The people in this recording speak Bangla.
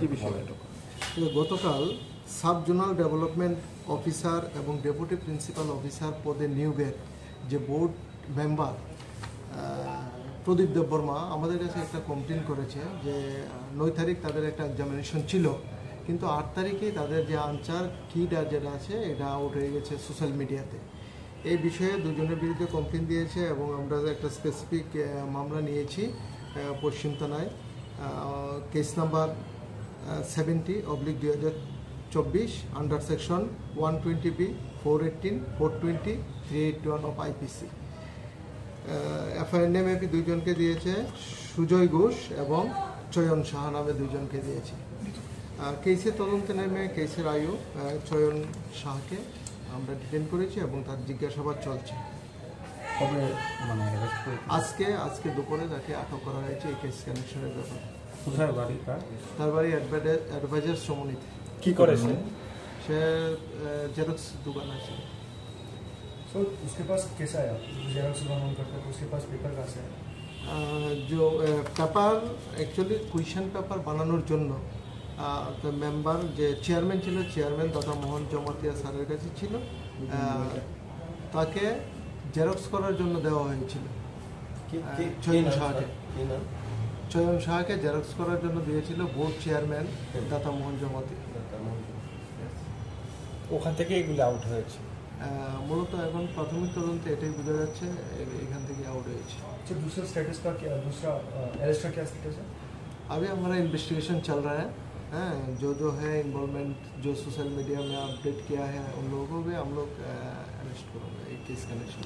কি বিষয়? গতকাল সাব জোনাল ডেভেলপমেন্ট অফিসার এবং ডেপুটি প্রিন্সিপাল অফিসার পদে নিয়োগের যে বোর্ড মেম্বার প্রদীপ দেববর্মা আমাদের কাছে একটা কমপ্লেন করেছে যে 9 তারিখ তাদের একটা এক্সামিনেশন ছিল, কিন্তু 8 তারিখে তাদের যে আনসার কিটা যেটা আছে এটা আউট হয়ে গেছে সোশ্যাল মিডিয়াতে। এই বিষয়ে দুজনের বিরুদ্ধে কমপ্লেন দিয়েছে এবং আমরা একটা স্পেসিফিক মামলা নিয়েছি পশ্চিম থানায়, case number 70/2024 under section 120B 418 420 381 of IPC। FIR নেমে দুইজনকে দিয়েছে, সুজয় ঘোষ এবং চয়ন সাহা নামে দুইজনকে দিয়েছে। কেসের তদন্তে নেমে কেসের আয়ু চয়ন সাহাকে আমরা ডিটেন করেছি এবং তার জিজ্ঞাসাবাদ চলছে। আজকে দুপুরে তাকে আটক করা হয়েছে এই কেস কানেকশনের ব্যাপারে। কোথায় বাড়ি? তার বাড়ি অ্যাডভাইজার সমনিতে। কি করে সে জেরক্স দোকান আছে। सो उसके पास कैसा आया जेरॉक्स बनवाने करता है तो उसके पास पेपर कहाँ से है? जो পেপার অ্যাকচুয়ালি কুয়েশন পেপার বানানোর জন্য মেম্বার যে চেয়ারম্যান ছিল, চেয়ারম্যান তথা মোহন জমাতিয়া স্যারের কাছে ছিল, তাকে জেরক্স করার জন্য দেওয়া হয়েছিল। চয়ন সাহাকে জেরক্স করার জন্য দিয়েছিল বোর্ড চেয়ারম্যান দাতা মোহন জমাতিয়া। ওখান থেকে এগুলো আউট হয়েছে। মূলত এখন প্রাথমিক তদন্তে এটাই বোঝা যাচ্ছে এখান থেকে আউট হয়েছে। तो दूसरा स्टेटस का क्या, दूसरा अरेस्ट का क्या स्टेटस है? अभी हमारा इन्वेस्टिगेशन चल रहा है, जो है इन्वॉल्वमेंट जो सोशल मीडिया में अपडेट किया है उन लोगों को भी हम लोग अरेस्ट करेंगे एक केस कनेक्शन।